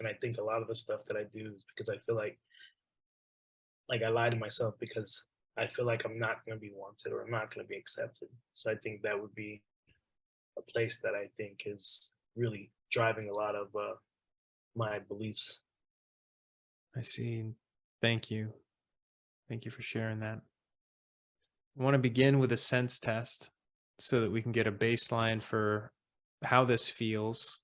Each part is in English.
And I think a lot of the stuff that I do is because I feel like I lie to myself because I feel like I'm not going to be wanted or I'm not going to be accepted. So I think that would be a place that I think is really driving a lot of my beliefs. I see. Thank you. Thank you for sharing that. I want to begin with a sense test so that we can get a baseline for how this feels.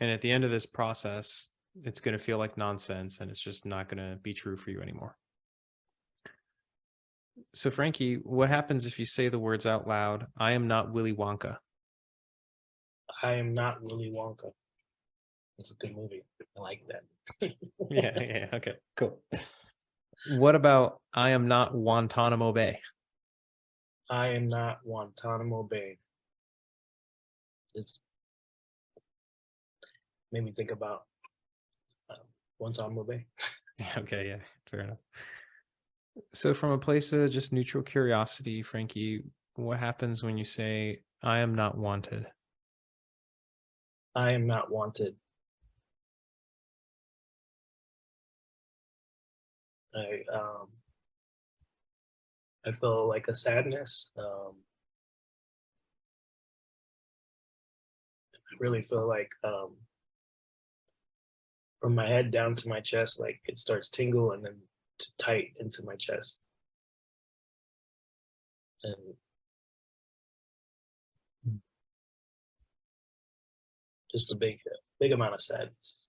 And at the end of this process, it's going to feel like nonsense and it's just not going to be true for you anymore. So, Frankie, what happens if you say the words out loud? I am not Willy Wonka. I am not Willy Wonka. It's a good movie. I like that. Yeah. Okay, cool. What about I am not Guantanamo Bay? I am not Guantanamo Bay. It's made me think about Guantanamo Bay. Okay, yeah, fair enough. So, from a place of just neutral curiosity, Frankie, what happens when you say, I am not wanted? I am not wanted. I I feel like a sadness. I really feel like from my head down to my chest, like it starts tingle and then tight into my chest, and just a big amount of sadness.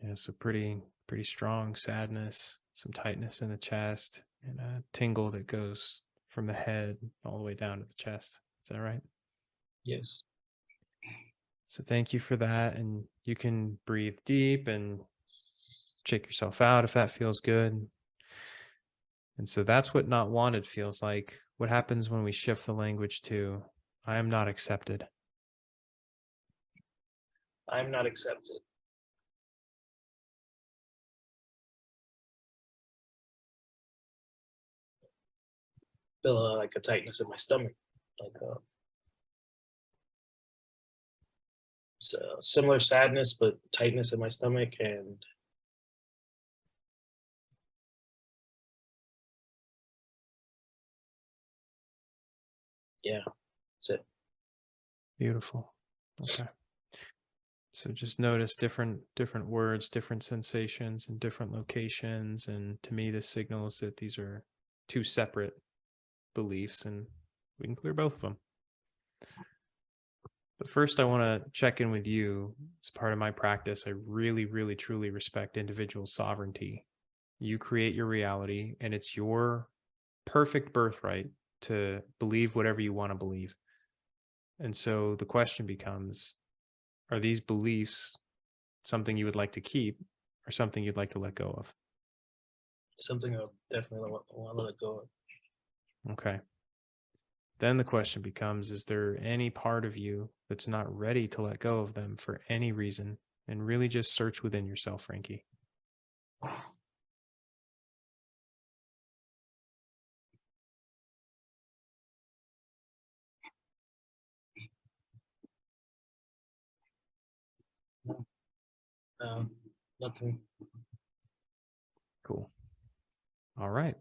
Yeah, so pretty strong sadness, some tightness in the chest, and a tingle that goes from the head all the way down to the chest. Is that right? Yes. So thank you for that. And you can breathe deep and shake yourself out if that feels good. And so that's what not wanted feels like. What happens when we shift the language to I am not accepted? I'm not accepted. Feel like a tightness in my stomach, like similar sadness, but tightness in my stomach, and yeah, that's it. Beautiful. Okay. So just notice different words, different sensations in different locations. And to me, this signals that these are two separate beliefs and we can clear both of them. But first, I want to check in with you. As part of my practice, I really, truly respect individual sovereignty. You create your reality, and it's your perfect birthright to believe whatever you want to believe. And so the question becomes, are these beliefs something you would like to keep or something you'd like to let go of? Something I definitely want to let go of. Okay. Then the question becomes, is there any part of you that's not ready to let go of them for any reason? And really just search within yourself, Frankie. Um, Nothing. Cool. All right.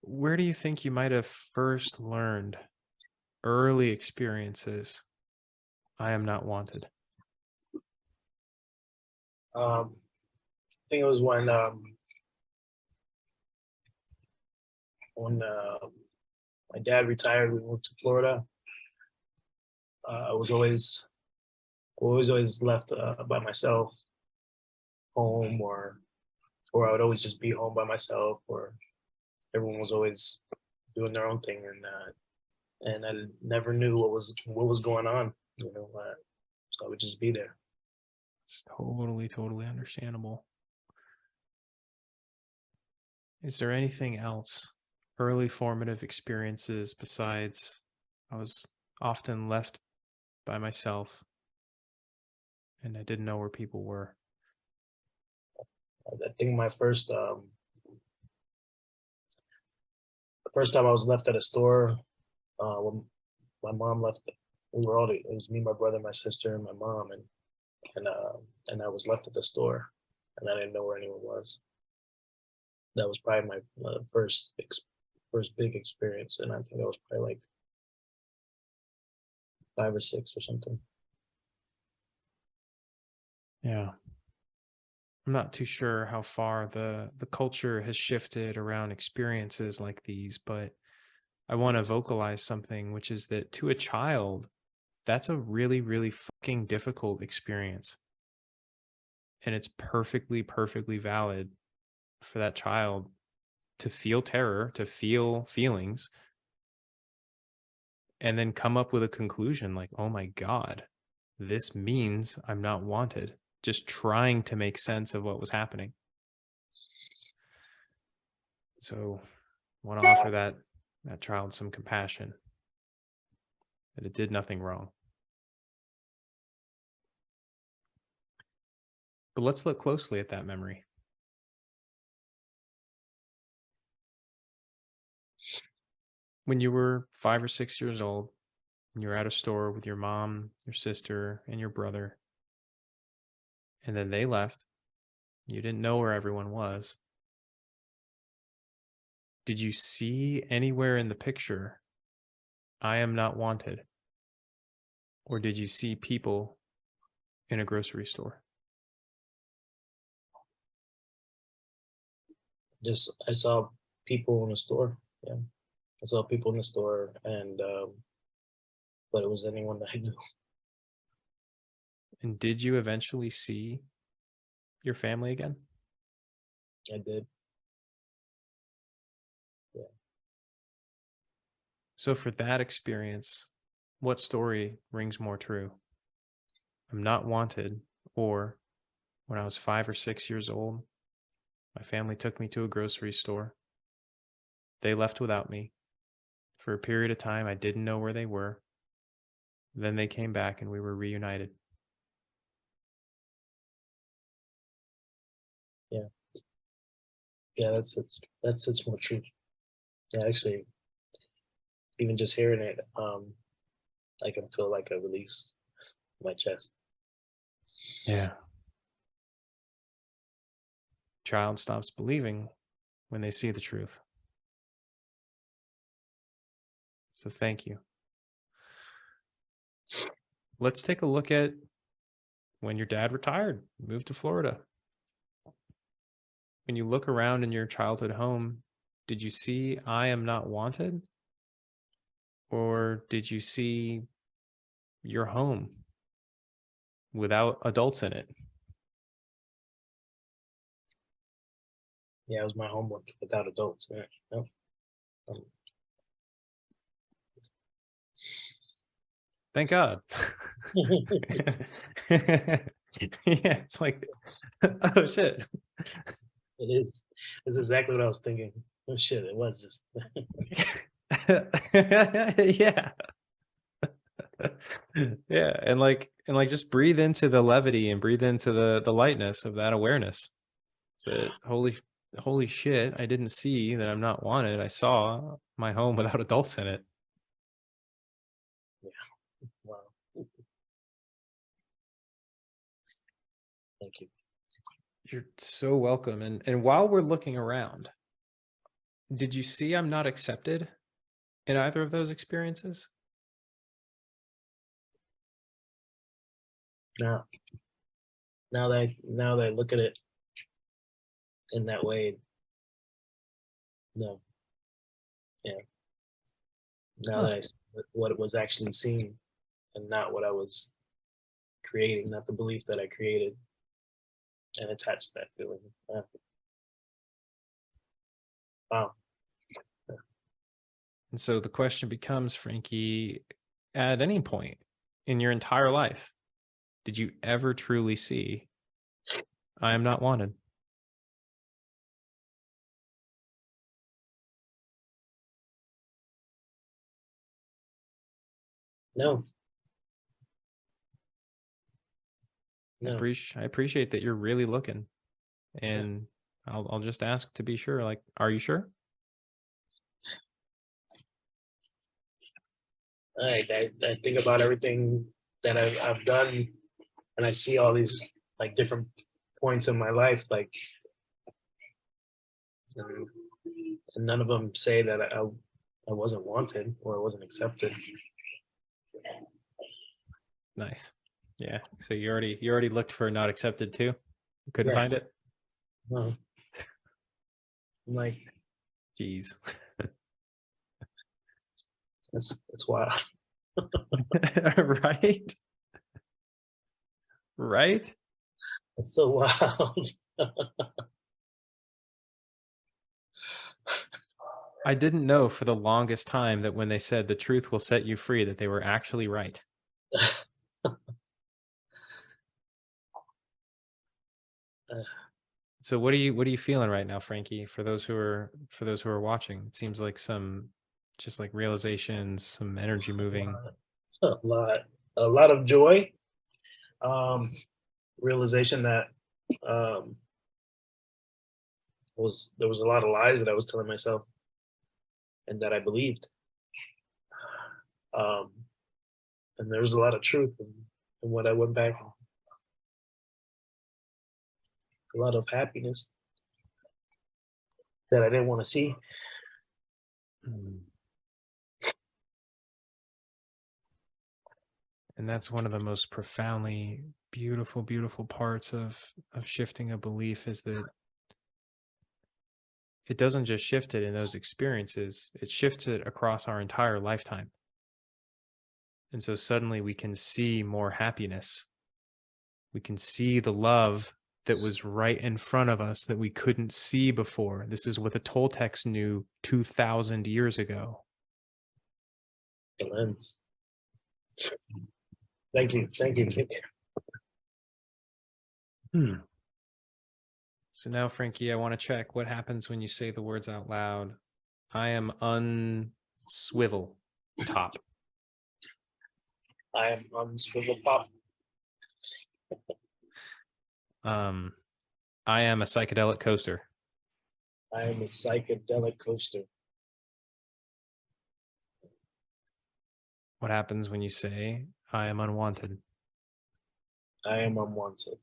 Where do you think you might have first learned early experiences? I am not wanted. I think it was when my dad retired. We moved to Florida. I was always left by myself home, or I would always just be home by myself, or everyone was always doing their own thing, and I never knew what was going on, so I would just be there. It's totally understandable. Is there anything else, early formative experiences besides I was often left by myself and I didn't know where people were? I think the first time I was left at a store, when my mom left, it was me, my brother, my sister, and my mom, and and I was left at the store, and I didn't know where anyone was. That was probably my first big experience, and I think I was probably like 5 or 6 or something. Yeah. I'm not too sure how far the culture has shifted around experiences like these, but I want to vocalize something, which is that to a child, that's a really, really fucking difficult experience. And it's perfectly, perfectly valid for that child to feel terror, to feel feelings, and then come up with a conclusion like, oh my God, this means I'm not wanted. Just trying to make sense of what was happening. So I want to offer that child some compassion, that it did nothing wrong. But let's look closely at that memory. When you were 5 or 6 years old, and you were at a store with your mom, your sister, and your brother, and then they left, you didn't know where everyone was. Did you see anywhere in the picture, I am not wanted? Or did you see people in a grocery store? Just I saw people in the store. Yeah, I saw people in the store, and but it was anyone that I knew. And did you eventually see your family again? I did. Yeah. So for that experience, what story rings more true? I'm not wanted, or when I was 5 or 6 years old, my family took me to a grocery store. They left without me. For a period of time, I didn't know where they were. Then they came back and we were reunited. Yeah. Yeah, that's more true. Yeah, actually, even just hearing it, I can feel like a release in my chest. Yeah. Child stops believing when they see the truth. So thank you. Let's take a look at when your dad retired, moved to Florida. When you look around in your childhood home, did you see I am not wanted? Or did you see your home without adults in it? Yeah, it was my homework without adults. Yeah. No. Um, Thank God. Yeah, it's like, oh shit. it is. It's exactly what I was thinking. Oh shit! It was just. Yeah. Yeah. And like just breathe into the levity and breathe into the lightness of that awareness that holy shit, I didn't see that I'm not wanted. I saw my home without adults in it. Yeah. Wow. Thank you. You're so welcome. And while we're looking around, did you see I'm not accepted in either of those experiences? Now, now that I look at it in that way, no. Yeah. Now Huh. that I see what it was actually seen, and not what I was creating, not the belief that I created and attached to that feeling. Wow. And so the question becomes, Frankie, at any point in your entire life, did you ever truly see I am not wanted? No. No. I appreciate that you're really looking. Yeah. And I'll just ask to be sure, like, are you sure? I think about everything that I've done and I see all these like different points in my life, like, and, and none of them say that I wasn't wanted or I wasn't accepted. Nice. Yeah. So you already looked for not accepted too? Couldn't Yeah. find it? No. I'm like, Jeez. that's wild. Right? Right? It's so wild. I didn't know for the longest time that when they said the truth will set you free, that they were actually right. So what are you feeling right now, Frankie? For those who are watching, it seems like some just like realizations, some energy moving. a lot, a lot of joy. Um, Realization that um, there was a lot of lies that I was telling myself and that I believed. Um, and there was a lot of truth in what I went back, a lot of happiness that I didn't want to see. Mm. And that's one of the most profoundly beautiful, beautiful parts of shifting a belief is that it doesn't just shift it in those experiences, it shifts it across our entire lifetime. And so suddenly we can see more happiness. We can see the love that was right in front of us that we couldn't see before. This is what the Toltecs knew 2,000 years ago. The lens. Thank you, thank you, thank you. So now, Frankie, I want to check what happens when you say the words out loud. I am unswivel top. I am on swivel pop. I am a psychedelic coaster. I am a psychedelic coaster. What happens when you say I am unwanted? I am unwanted.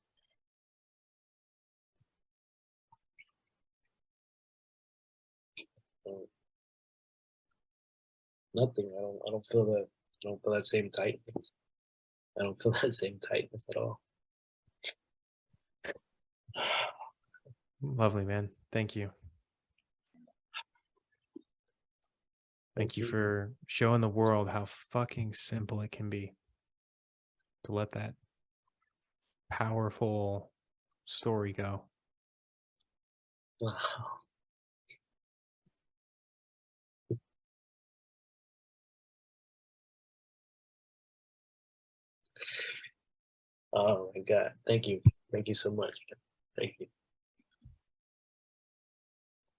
Nothing. I don't feel that. I don't feel that same tightness. I don't feel that same tightness at all. Lovely, man. Thank you. Thank you for showing the world how fucking simple it can be to let that powerful story go. Wow. Oh my God. Thank you. Thank you so much. Thank you.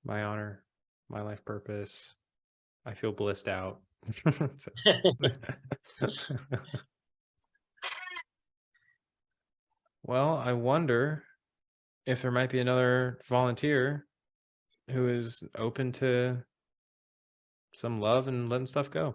My honor, my life purpose. I feel blissed out. Well, I wonder if there might be another volunteer who is open to some love and letting stuff go.